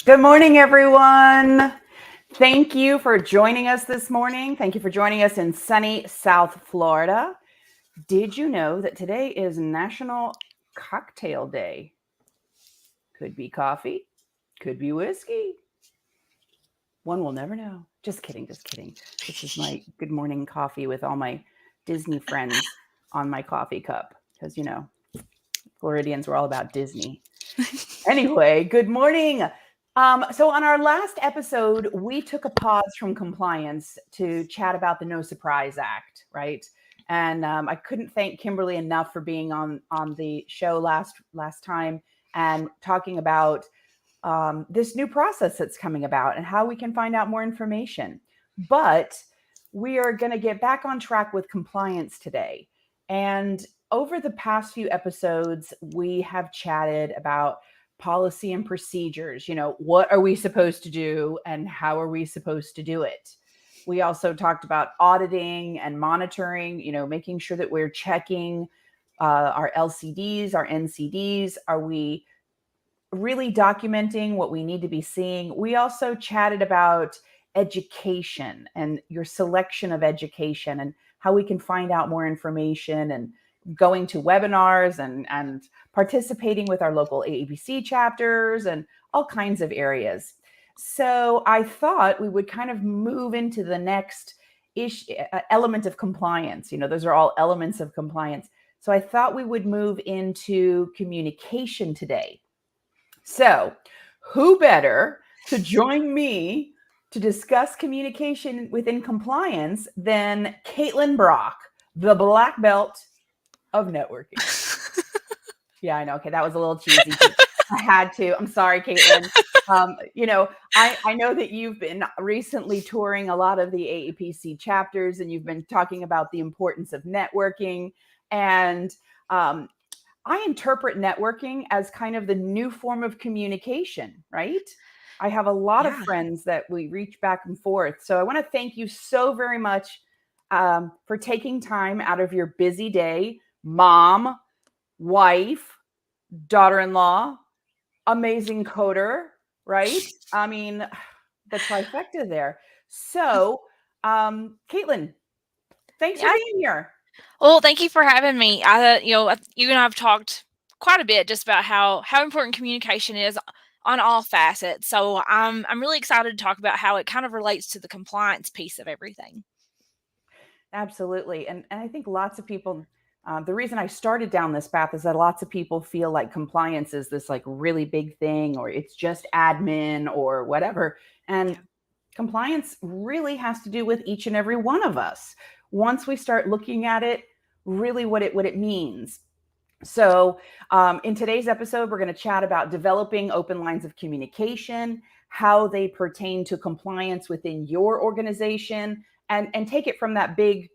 Good morning, everyone. Thank you for joining us this morning. Thank you for joining us in sunny South Florida. Did you know that today is National Cocktail Day? Could be coffee, could be whiskey. One will never know. Just kidding, just kidding. This is my good morning coffee with all my Disney friends on my coffee cup because, Floridians were all about Disney. Anyway, good morning. So, on our last episode, we took a pause from compliance to chat about the No Surprise Act, right? And I couldn't thank Kimberly enough for being on the show last time and talking about this new process that's coming about and how we can find out more information. But we are going to get back on track with compliance today. And over the past few episodes, we have chatted about policy and procedures. What are we supposed to do and how are we supposed to do it? We also talked about auditing and monitoring, making sure that we're checking our LCDs, our NCDs. Are we really documenting what we need to be seeing? We also chatted about education and your selection of education and how we can find out more information and going to webinars and participating with our local AAPC chapters and all kinds of areas. So I thought we would kind of move into the next element of compliance. Those are all elements of compliance. So I thought we would move into communication today. So, who better to join me to discuss communication within compliance than Kaitlyn Brack, the black belt of networking? Yeah, I know. Okay, that was a little cheesy. I had to. I'm sorry, Kaitlyn. I know that you've been recently touring a lot of the AAPC chapters, and you've been talking about the importance of networking. And I interpret networking as kind of the new form of communication, right? I have a lot of friends that we reach back and forth. So I want to thank you so very much for taking time out of your busy day, mom, wife, daughter-in-law, amazing coder, right? I mean, the trifecta there. So, Kaitlyn, thanks for Yeah. being here. Well, thank you for having me. You and I have talked quite a bit just about how important communication is on all facets. So I'm really excited to talk about how it kind of relates to the compliance piece of everything. Absolutely. And I think lots of people, the reason I started down this path is that lots of people feel like compliance is this like really big thing, or it's just admin or whatever. And Yeah. compliance really has to do with each and every one of us. Once we start looking at it, really what it means. So, in today's episode, we're going to chat about developing open lines of communication, how they pertain to compliance within your organization, and take it from that big,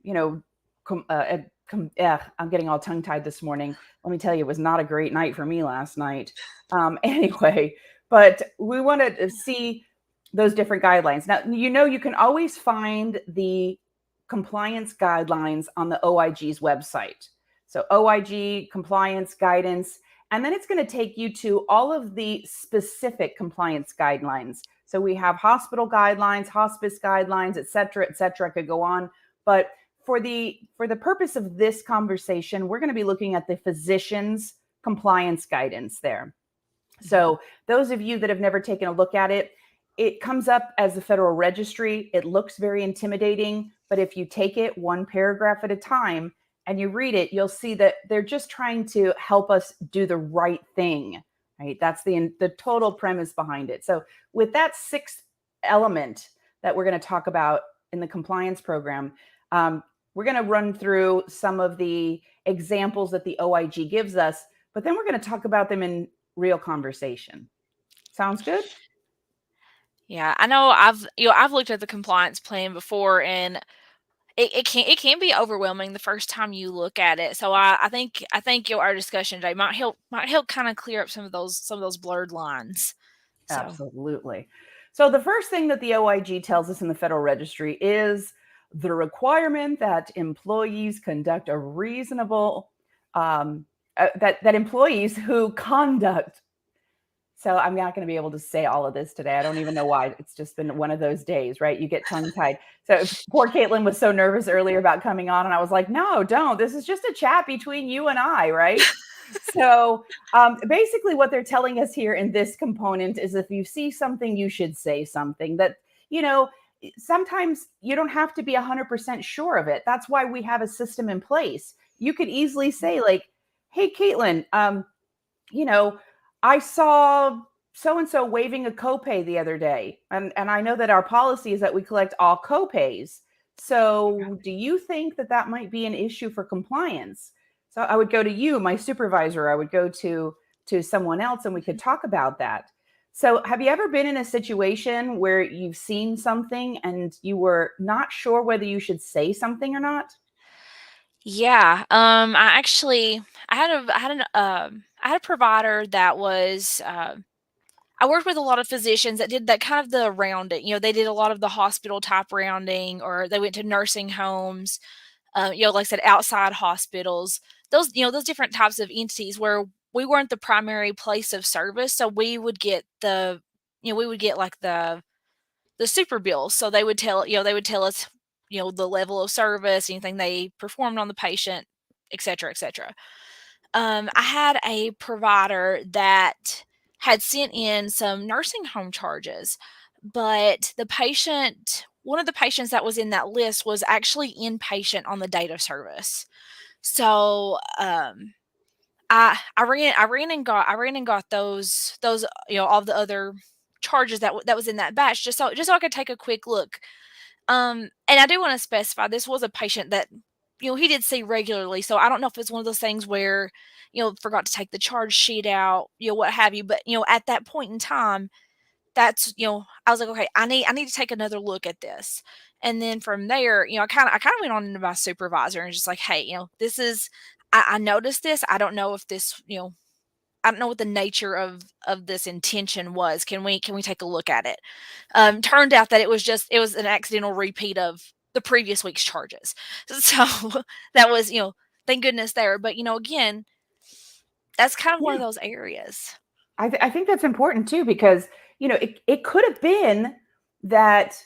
you know, I'm getting all tongue tied this morning. Let me tell you, it was not a great night for me last night. Anyway, but we wanted to see those different guidelines. Now, you can always find the compliance guidelines on the OIG's website. So, OIG compliance guidance, and then it's going to take you to all of the specific compliance guidelines. So, we have hospital guidelines, hospice guidelines, et cetera, et cetera. I could go on, but for the purpose of this conversation, we're going to be looking at the physician's compliance guidance there. So those of you that have never taken a look at it, it comes up as the Federal Registry. It looks very intimidating, but if you take it one paragraph at a time and you read it, you'll see that they're just trying to help us do the right thing, right? That's the total premise behind it. So with that sixth element that we're going to talk about in the compliance program, we're going to run through some of the examples that the OIG gives us, but then we're going to talk about them in real conversation. Sounds good? Yeah, I know I've looked at the compliance plan before, and it can be overwhelming the first time you look at it. So I think our discussion today might help kind of clear up some of those blurred lines. So Absolutely. So the first thing that the OIG tells us in the Federal Registry is the requirement that employees conduct a reasonable that employees who conduct So I'm not going to be able to say all of this today. I don't even know why. It's just been one of those days, right? You get tongue tied. So poor Kaitlyn was so nervous earlier about coming on, and I was like, no, don't. This is just a chat between you and I, right? So basically, what they're telling us here in this component is if you see something, you should say something. That, you know, sometimes you don't have to be 100% sure of it. That's why we have a system in place. You could easily say, like, hey, Kaitlyn, you know, I saw so and so waiving a copay the other day. And I know that our policy is that we collect all copays. So do you think that that might be an issue for compliance? So I would go to you, my supervisor, I would go to someone else and we could talk about that. So have you ever been in a situation where you've seen something and you were not sure whether you should say something or not? Yeah, I actually I had a provider that was, I worked with a lot of physicians that did that kind of the rounding. They did a lot of the hospital type rounding, or they went to nursing homes, like I said, outside hospitals. Those different types of entities where we weren't the primary place of service, so we would get like the super bills. So they would tell us, the level of service, anything they performed on the patient, et cetera, et cetera. I had a provider that had sent in some nursing home charges, but one of the patients that was in that list was actually inpatient on the date of service. So I ran and got those all the other charges that was in that batch, just so I could take a quick look. And I do want to specify this was a patient that, he did see regularly. So I don't know if it's one of those things where, forgot to take the charge sheet out, what have you. But, at that point in time, I was like, okay, I need to take another look at this. And then from there, I kind of went on into my supervisor and just like, hey, I noticed this. I don't know if this, I don't know what the nature of this intention was. Can we take a look at it? Turned out that it was an accidental repeat of the previous week's charges. So that was, thank goodness there. But again, that's kind of one of Yeah. those areas. I think that's important too, because, it could have been that,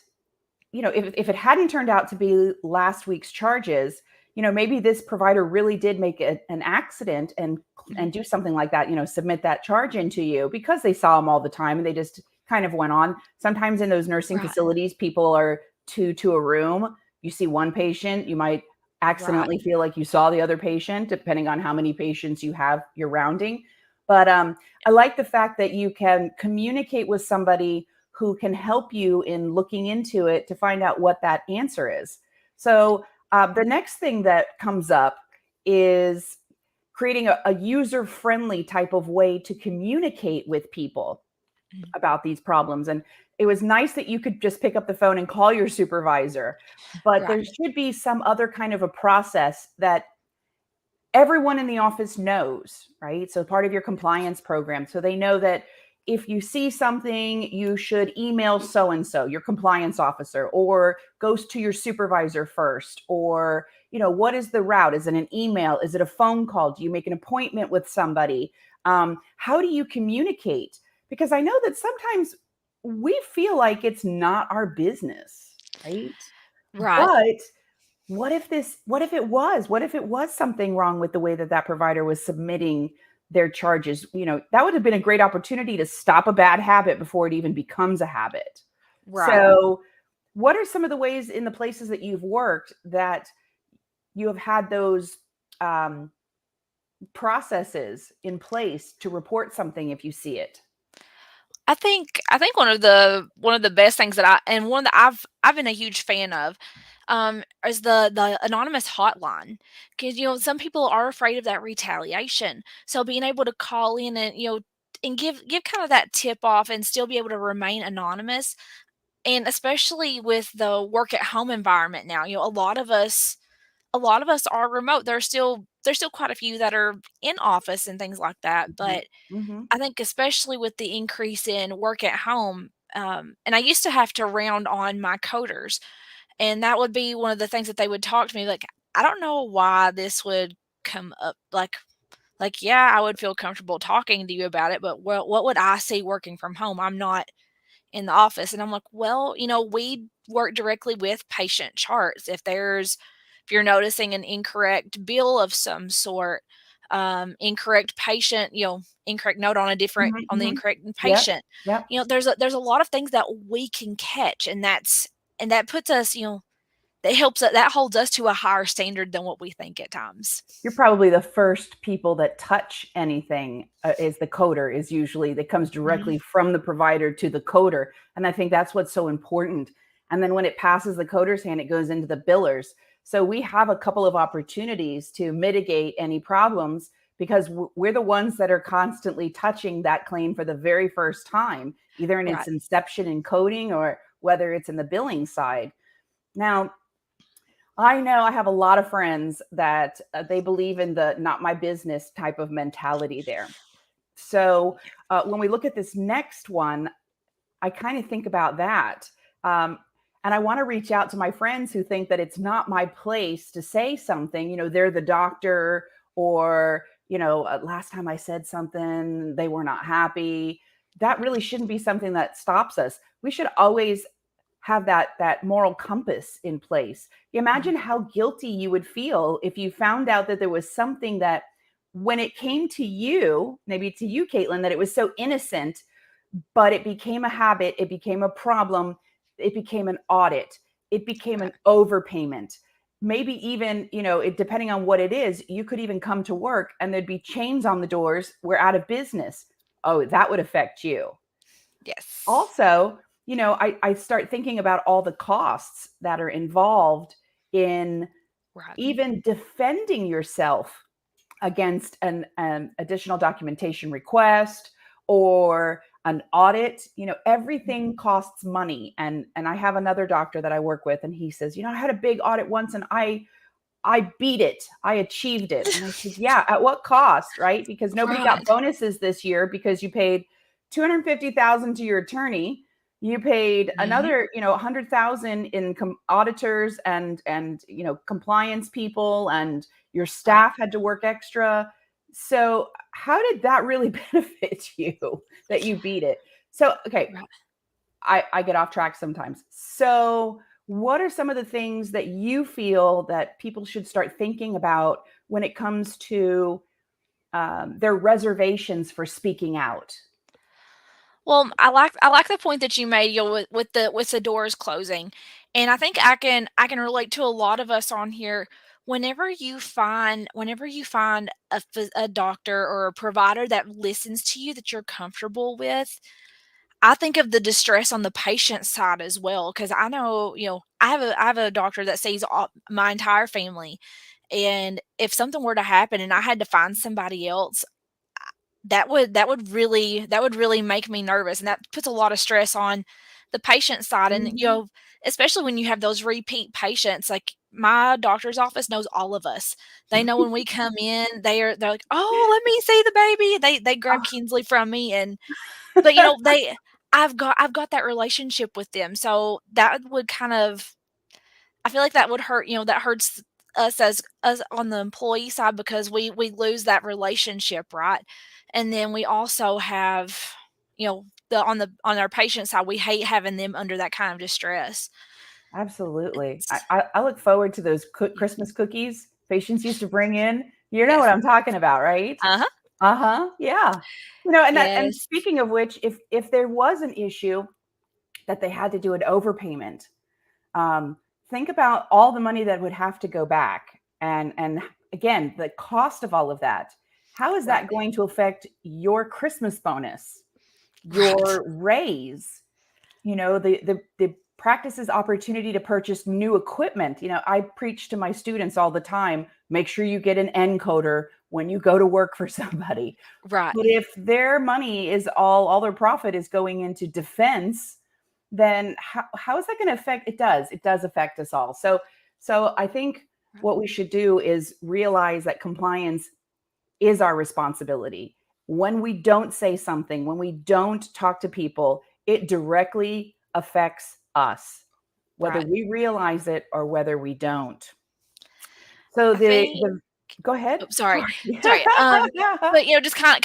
if it hadn't turned out to be last week's charges, maybe this provider really did make an accident and Mhm. do something like that, submit that charge into you because they saw them all the time and they just kind of went on. Sometimes in those nursing Right, facilities, people are two to a room. You see one patient, you might right, accidentally feel like you saw the other patient, depending on how many patients you have you're rounding. But I like the fact that you can communicate with somebody who can help you in looking into it to find out what that answer is. So the next thing that comes up is creating a user friendly type of way to communicate with people mhm, about these problems. And it was nice that you could just pick up the phone and call your supervisor, but right, there should be some other kind of a process that everyone in the office knows, right? So part of your compliance program. So they know that if you see something, you should email so and so, your compliance officer, or goes to your supervisor first, or, what is the route? Is it an email? Is it a phone call? Do you make an appointment with somebody? How do you communicate? Because I know that sometimes we feel like it's not our business, right? right. But what if it was something wrong with the way that that provider was submitting their charges? That would have been a great opportunity to stop a bad habit before it even becomes a habit. Right. So what are some of the ways in the places that you've worked that you have had those um, processes in place to report something if you see it? I think one of the best things that I and one that I've been a huge fan of, is the anonymous hotline. Because some people are afraid of that retaliation. So being able to call in and and give kind of that tip off and still be able to remain anonymous, and especially with the work at home environment now, a lot of us are remote. There's still quite a few that are in office and things like that, Mhm. but Mhm. I think especially with the increase in work at home, and I used to have to round on my coders, and that would be one of the things that they would talk to me like, I don't know why this would come up. Like, like, yeah, I would feel comfortable talking to you about it, but what would I see working from home? I'm not in the office. And I'm like, well, we work directly with patient charts. If you're noticing an incorrect bill of some sort, incorrect patient, incorrect note on Mhm, on the mhm. incorrect Yep, patient, yep. there's a lot of things that we can catch. And that puts us, that holds us to a higher standard than what we think at times. You're probably the first people that touch anything, is the coder, is usually that comes Mhm. directly from the provider to the coder. And I think that's what's so important. And then when it passes the coder's hand, it goes into the billers. So we have a couple of opportunities to mitigate any problems because we're the ones that are constantly touching that claim for the very first time, either in its Right. inception in coding or whether it's in the billing side. Now, I know I have a lot of friends that they believe in the not my business type of mentality there. So when we look at this next one, I kind of think about that. Um, and I want to reach out to my friends who think that it's not my place to say something. They're the doctor, or, last time I said something, they were not happy. That really shouldn't be something that stops us. We should always have that moral compass in place. Imagine how guilty you would feel if you found out that there was something that, when it came to you, maybe to you, Kaitlyn, that it was so innocent, but it became a habit, it became a problem, it became an audit, it became an Right. overpayment. Maybe even, depending on what it is, you could even come to work and there'd be chains on the doors, we're out of business. Oh, that would affect you. Yes. Also, I start thinking about all the costs that are involved in Right. even defending yourself against an additional documentation request or an audit. Everything costs money. And I have another doctor that I work with, and he says, I had a big audit once, and I beat it, I achieved it. And I said, yeah, at what cost? Right? Because nobody got Right. bonuses this year because you paid 250,000 to your attorney. You paid Mhm. another, 100,000 in auditors and compliance people, and your Right. staff had to work extra. So how did that really benefit you that you beat it? So, okay, Right. I get off track sometimes. So, what are some of the things that you feel that people should start thinking about when it comes to their reservations for speaking out? Well, I like the point that you made, with the doors closing, and I think I can relate to a lot of us on here. Whenever you find a doctor or a provider that listens to you, that you're comfortable with, I think of the distress on the patient side as well, because I know, I have a doctor that sees my entire family, and if something were to happen and I had to find somebody else, that would really make me nervous, and that puts a lot of stress on the patient side. And Mhm. especially when you have those repeat patients, like my doctor's office knows all of us. They know when we come in, they're like, oh, let me see the baby. They grab Kinsley from me. And but they I've got that relationship with them, so that would kind of, I feel like that would hurt, that hurts us, as us on the employee side, because we lose that relationship, right? And then we also have, the on our patient side, we hate having them under that kind of distress. Absolutely. I, It's I, I look forward to those yeah, Christmas cookies patients used to bring in. You know what yes. I'm talking about, right? Uh-huh. Uh-huh. Yeah. And Yes. speaking of which, if there was an issue that they had to do an overpayment, um, think about all the money that would have to go back, and again, the cost of all of that. How is Right. that going to affect your Christmas bonus, Right. your raise? The practice's opportunity to purchase new equipment. I preach to my students all the time, make sure you get an encoder when you go to work for somebody. Right. But if their money is all their profit is going into defense, then how is that going to affect? It does affect us all. So I think Right. what we should do is realize that compliance is our responsibility. When we don't say something, when we don't talk to people, it directly affects us, whether Right. we realize it or whether we don't. So I think the Go ahead. Oh, sorry. Sorry. Sorry. But just kind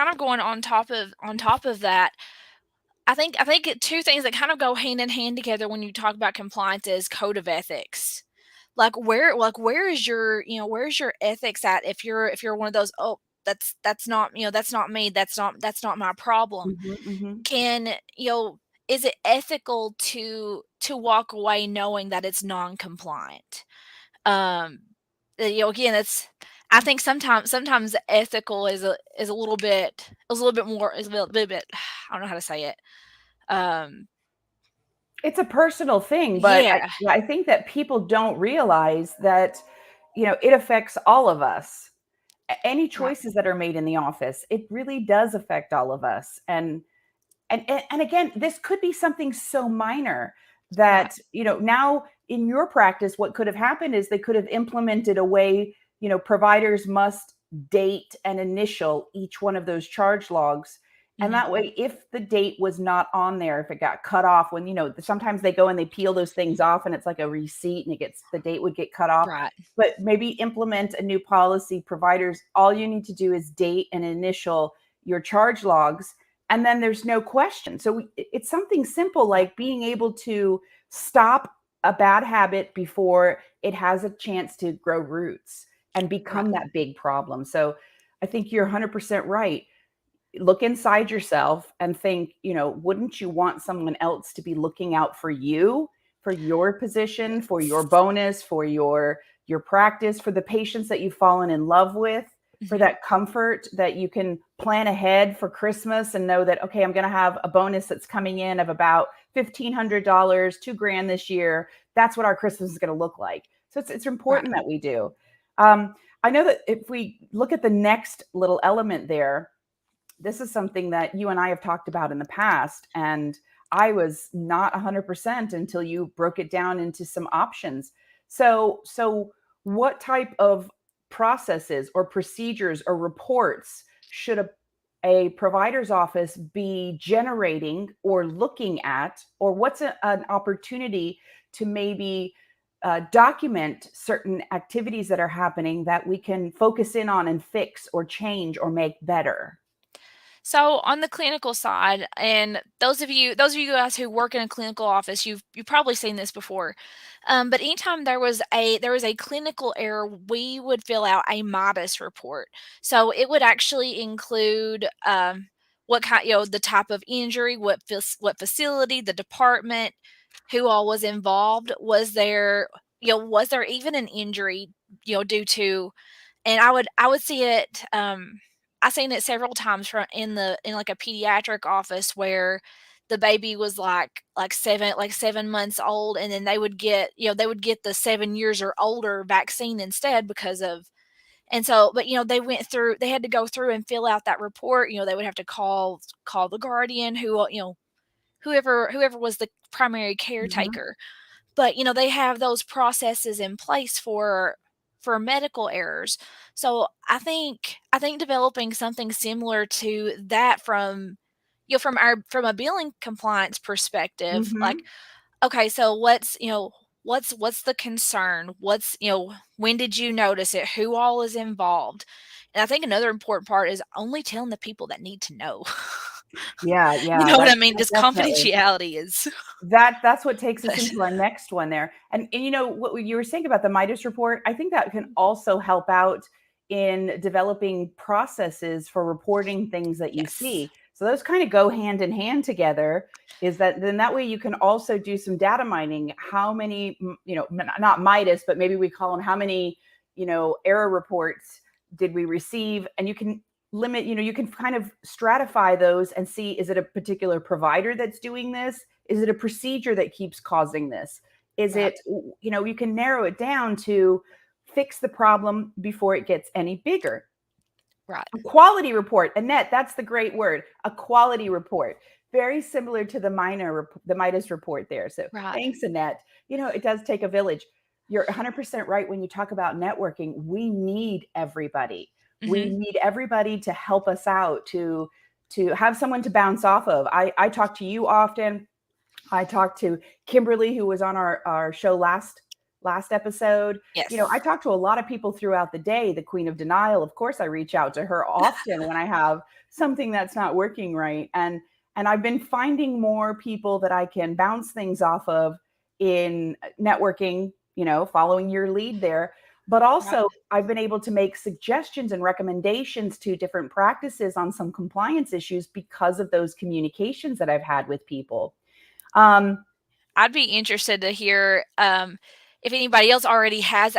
of going on top of that, I think two things that kind of go hand in hand together when you talk about compliance is code of ethics. Where is your where's your ethics at if you're one of those, oh, that's not that's not me, that's not my problem. Mhm, mhm. Can is it ethical to walk away knowing that it's non-compliant? Um, again, it's I think sometimes ethical is a little bit more is a little bit I don't know how to say it. Um, It's a personal thing, but yeah, I think that people don't realize that, it affects all of us. Any right, choices that are made in the office, it really does affect all of us. And again, this could be something so minor right, that, now in your practice, what could have happened is they could have implemented a way, providers must date and initial each one of those charge logs. And mhm, that way, if the date was not on there, if it got cut off, when, sometimes they go and they peel those things off and it's like a receipt and the date would get cut off. right, But maybe implement a new policy. Providers, all you need to do is date and initial your charge logs, and then there's no question. So it's something simple right, like being able to stop a bad habit before it has a chance to grow roots and right, become that big problem. So I think you're 100% right. Look inside yourself and think, wouldn't you want someone else to be looking out for you, for your position, for your yes, bonus, for your practice, for the patients that you've fallen in love with, for mhm, that comfort that you can plan ahead for Christmas and know that, okay, I'm going to have a bonus that's coming in of about $1,500, $2,000 this year. That's what our Christmas is going to look like. So it's right, important that we do. I know that if we look at the next little element there, this is something that you and I have talked about in the past. And I was not 100% until you broke it down into some options. So what type of processes or procedures or reports should a provider's office be generating or looking at, or what's an opportunity to maybe document certain activities that are happening that we can focus in on and fix or change or make better? So on the clinical side, and those of you guys who work in a clinical office, you've probably seen this before. But anytime there was a clinical error, we would fill out a MIDAS report. So it would actually include what kind, the type of injury, what facility, the department, who all was involved. Was there even an injury, due to, and I would see it. I seen it several times from in like a pediatric office where the baby was like 7 months old, and then they would get the 7 years or older vaccine instead because of. And so, but they had to go through and fill out that report. They would have to call the guardian, whoever was the primary Mhm. caretaker. But they have those processes in place for medical errors. So I think developing something similar to that from from a billing compliance perspective, like, Mhm. okay, so what's the concern, when did you notice it, who all is involved. And I think another important part is only telling the people that need to know. Yeah, You yeah, know what I that mean? Just definitely. confidentiality is That's what takes us but into our next one there. And what you were saying about the Midas report, I think that can also help out in developing processes for reporting things that you yes. see. So those kind of go hand in hand together. Is that then that way you can also do some data mining? How many, not Midas, but maybe we call them how many, error reports did we receive? And you can limit, you can kind of stratify those and see, is it a particular provider that's doing this? Is it a procedure that keeps causing this? Is Right, it, you can narrow it down to fix the problem before it gets any bigger. right, A quality report, Annette, that's the great word, a quality report. Very similar to the Midas report there. So right. thanks, Annette. It does take a village. You're 100% right when you talk about networking. We need everybody. We Mhm. need everybody to help us out, to have someone to bounce off of. I talk to you often. I talked to Kimberly, who was on our show last episode. Yes. You know, I talk to a lot of people throughout the day. The Queen of Denial, of course, I reach out to her often when I have something that's not working right. And I've been finding more people that I can bounce things off of in networking, you know, following your lead there. But Right. also, I've been able to make suggestions and recommendations to different practices on some compliance issues because of those communications that I've had with people. Um, I'd be interested to hear if anybody else already has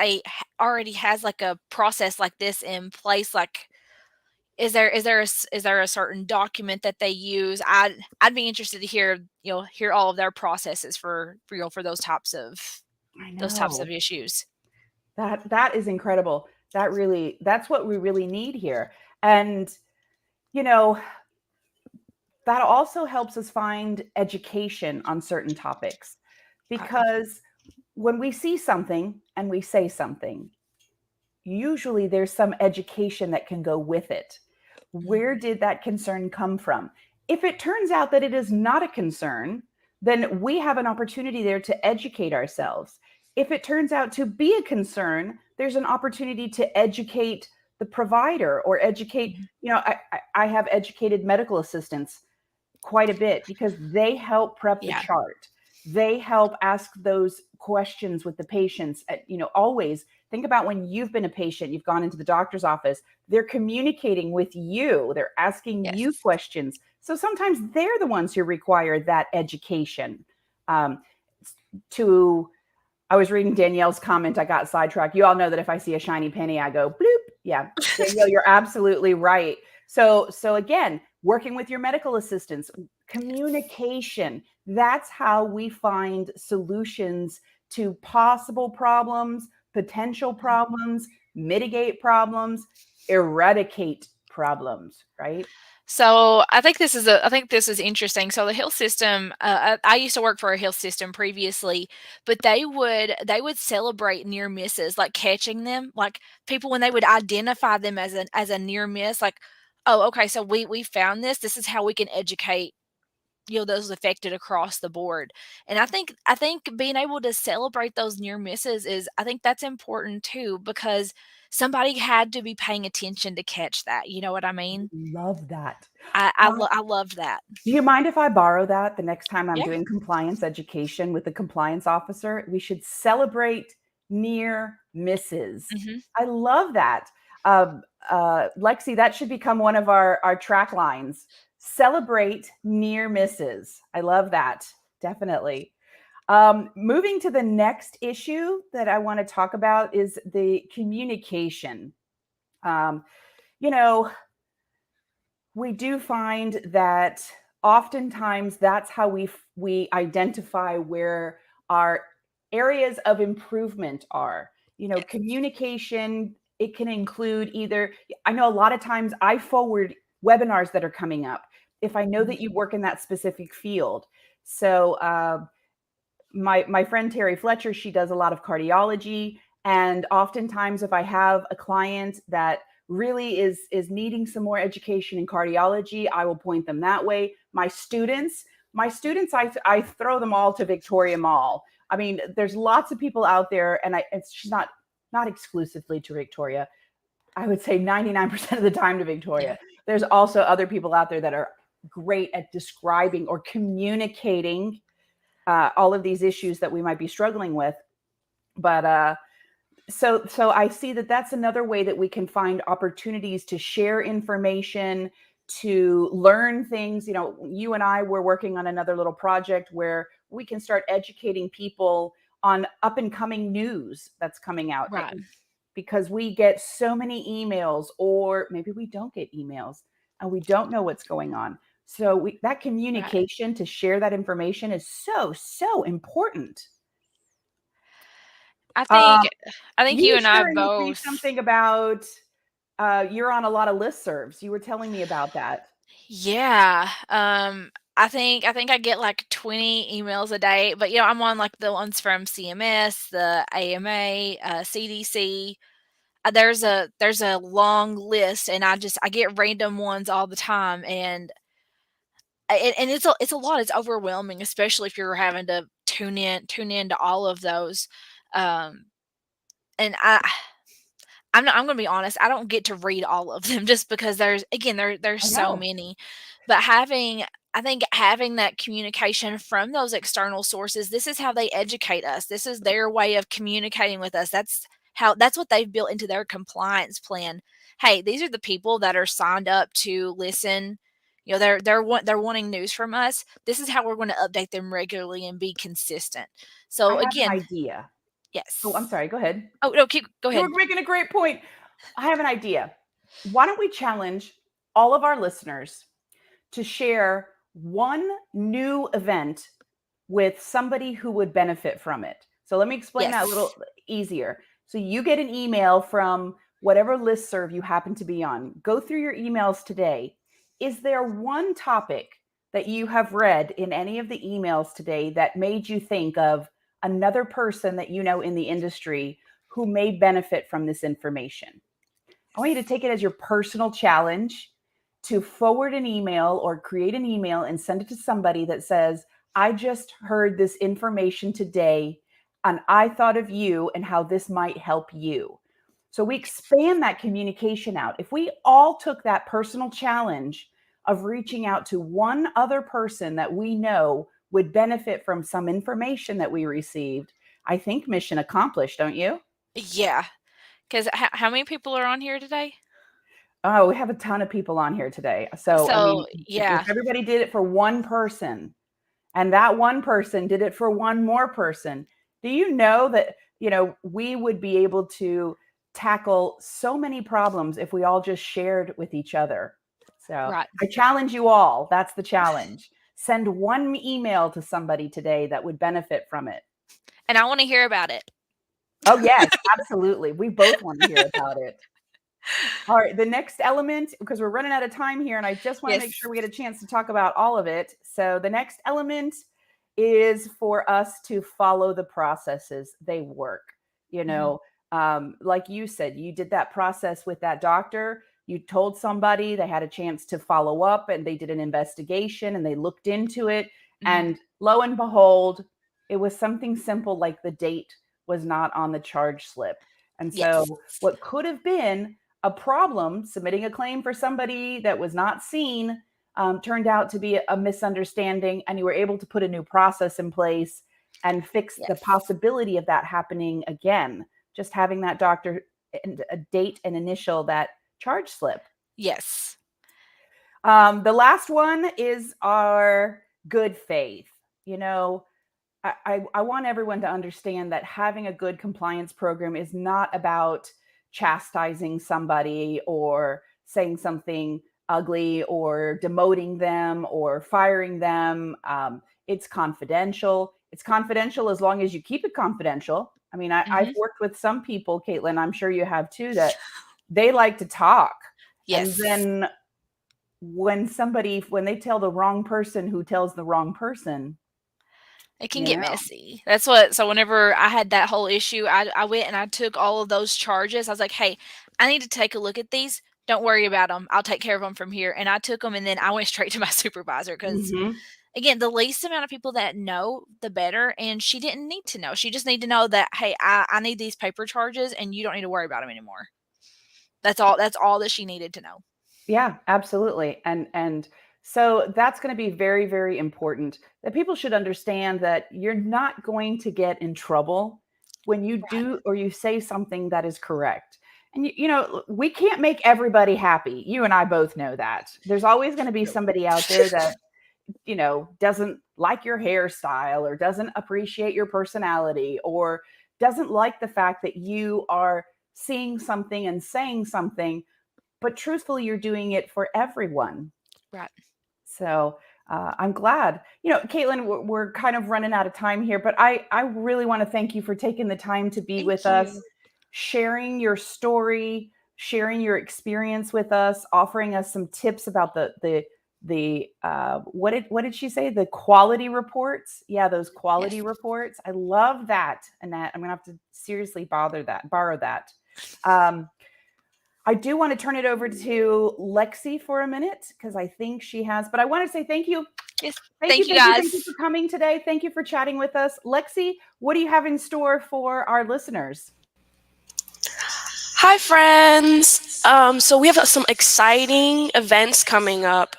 like a process like this in place. Like, is there a certain document that they use? I'd be interested to hear hear all of their processes for for I those types know of issues. that is incredible. That's what we really need here. And you know, that also helps us find education on certain topics Right. because when we see something and we say something, usually there's some education that can go with it. Mhm. Where did that concern come from? If it turns out that it is not a concern, then we have an opportunity there to educate ourselves. If it turns out to be a concern, there's an opportunity to educate the provider or educate, Mhm. you know, I have educated medical assistants quite a bit because they help prep the Yeah. chart. They help ask those questions with the patients. You know, always think about when you've been a patient, you've gone into the doctor's office, they're communicating with you, they're asking you Yes. questions. So sometimes they're the ones who require that education. Um, to I was reading Danielle's comment. I got sidetracked. You all know that if I see a shiny penny, I go bloop. Yeah, Danielle, you're absolutely right. So again, working with your medical assistants, communication. That's how we find solutions to possible problems, potential problems, mitigate problems, eradicate problems. Right? So I think this is interesting. So the health system, I used to work for a health system previously, but they would celebrate near misses, like catching them, like people when they would identify them as a near miss, like, oh, okay, so we found this. This is how we can educate those affected across the board. And I think being able to celebrate those near misses is I think that's important too because somebody had to be paying attention to catch that. You know what I mean? Love that. I loved that. Do you mind if I borrow that the next time I'm Yeah. doing compliance education with the compliance officer? We should celebrate near misses. Mhm. I love that. Lexi, that should become one of our track lines. Celebrate near misses. I love that. Definitely. Moving to the next issue that I want to talk about is the communication. Um, you know, we do find that oftentimes that's how we identify where our areas of improvement are. You know, Yes. communication, it can include either, I know a lot of times I forward webinars that are coming up if I know Mhm. that you work in that specific field. So my friend Terry Fletcher, she does a lot of cardiology, and oftentimes if I have a client that really is needing some more education in cardiology, I will point them that way. My students, I throw them all to Victoria Mall. I mean, there's lots of people out there, and she's not exclusively to Victoria. I would say 99% of the time to Yeah. Victoria. There's also other people out there that are great at describing or communicating all of these issues that we might be struggling with. But so I see that that's another way that we can find opportunities to share information, to learn things. You know, you and I were working on another little project where we can start educating people on up and coming news that's coming out, Right. because we get so many emails, or maybe we don't get emails and we don't know what's going on. So that Right. communication to share that information is so important. I think Um, I think you you were and I sharing with me both. something about you're on a lot of listservs. You were telling me about that. Yeah. I think I get like 20 emails a day, but I'm on like the ones from CMS, the AMA, CDC. There's a long list, and I get random ones all the time, and it's a lot. It's overwhelming, especially if you're having to tune in to all of those. Um, and I'm going to be honest. I don't get to read all of them just because there's I so know. many. But I think having that communication from those external sources, this is how they educate us. This is their way of communicating with us. That's what they've built into their compliance plan. Hey, these are the people that are signed up to listen. You know, they're wanting news from us. This is how we're going to update them regularly and be consistent. I So have an again, idea. Oh, I'm yes. sorry. Go ahead. Oh no, go You were ahead. making a great point. I have an idea. Why don't we challenge all of our listeners to share one new event with somebody who would benefit from it? So let me explain that a little Yes. easier. So you get an email from whatever listserv you happen to be on. Go through your emails today. Is there one topic that you have read in any of the emails today that made you think of another person that you know in the industry who may benefit from this information? I want you to take it as your personal challenge to forward an email or create an email and send it to somebody that says, I just heard this information today and I thought of you and how this might help you. So we expand that communication out. If we all took that personal challenge of reaching out to one other person that we know would benefit from some information that we received, I think mission accomplished, don't you? Yeah. Because how many people are on here today? Oh, we have a ton of people on here today. So, I So mean, if yeah, everybody did it for one person and that one person did it for one more person, do you know that, we would be able to tackle so many problems if we all just shared with each other? So, right. I challenge you all. That's the challenge. Send one email to somebody today that would benefit from it. And I want to hear about it. Oh, yes, absolutely. We both want to hear about it. All right, the next element, because we're running out of time here, and I just want to make Yes. sure we get a chance to talk about all of it. So, the next element is for us to follow the processes. They work. You Mhm. know, like you said, you did that process with that doctor. You told somebody, they had a chance to follow up, and they did an investigation and they looked into it. Mhm. And lo and behold, it was something simple like the date was not on the charge slip. And Yes. so, what could have been a problem submitting a claim for somebody that was not seen turned out to be a misunderstanding, and you were able to put a new process in place and fix the Yes. possibility of that happening again. Just having that doctor a date and initial that charge slip. Yes. The last one is our good faith. You know, I want everyone to understand that having a good compliance program is not about chastising somebody or saying something ugly or demoting them or firing them. It's confidential. It's confidential as long as you keep it confidential. I mean, I've Mhm. worked with some people, Kaitlyn, I'm sure you have too, that they like to talk. And Yes. then when they tell the wrong person who tells the wrong person, It can you get know, messy. That's what so whenever I had that whole issue, I went and I took all of those charges. I was like, "Hey, I need to take a look at these. Don't worry about them. I'll take care of them from here." And I took them and then I went straight to my supervisor because mhm. again, the least amount of people that know, the better, and she didn't need to know. She just need to know that, "Hey, I need these paper charges and you don't need to worry about them anymore." That's all that she needed to know. Yeah, absolutely. And so that's going to be very, very important that people should understand that you're not going to get in trouble when you Right. do or you say something that is correct. And we can't make everybody happy. You and I both know that. There's always going to be Nope. somebody out there that, doesn't like your hairstyle or doesn't appreciate your personality or doesn't like the fact that you are seeing something and saying something, but truthfully, you're doing it for everyone. Right. So I'm glad. Caitlin, we're kind of running out of time here, but I really want to thank you for taking the time to be with Thank us, you. sharing your story, sharing your experience with us, offering us some tips about the what did she say? The quality reports? Yeah, those quality Yes. reports. I love that, Annette. I'm gonna have to seriously borrow that. Um, I do want to turn it over to Lexi for a minute because I think she has, but I want to say thank you Yes. Thank you, Thank you thank you, guys. thank you for coming today. Thank you for chatting with us. Lexi, what do you have in store for our listeners? Hi, friends. So we have some exciting events coming up.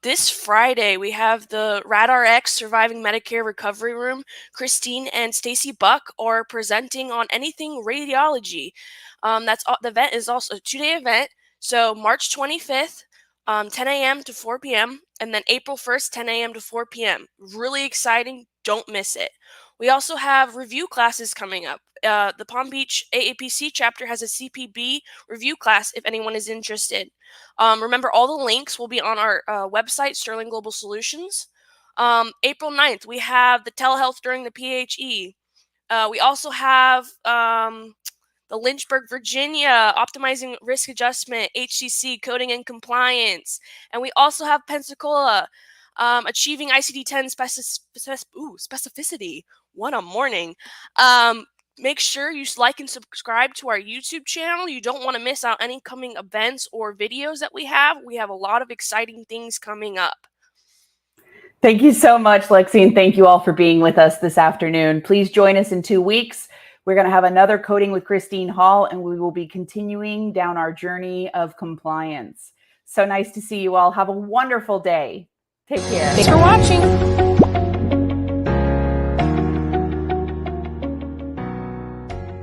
This Friday, we have the RadRx Surviving Medicare Recovery Room. Christine and Stacy Buck are presenting on anything radiology. The event is also a 2-day event. So March 25th, 10 a.m. to 4 p.m. and then April 1st, 10 a.m. to 4 p.m. Really exciting. Don't miss it. We also have review classes coming up. The Palm Beach AAPC chapter has a CPB review class if anyone is interested. Remember, all the links will be on our website, Stirling Global Solutions. April 9th, we have the telehealth during the PHE. We also have the Lynchburg, Virginia, Optimizing Risk Adjustment, HCC, Coding and Compliance. And we also have Pensacola, Achieving ICD-10 specificity. What a morning. Make sure you like and subscribe to our YouTube channel. You don't want to miss out any coming events or videos that we have. We have a lot of exciting things coming up. Thank you so much, Lexi, and thank you all for being with us this afternoon. Please join us in 2 weeks. We're going to have another Coding with Christine Hall, and we will be continuing down our journey of compliance. So nice to see you all. Have a wonderful day. Take care. Thanks for watching.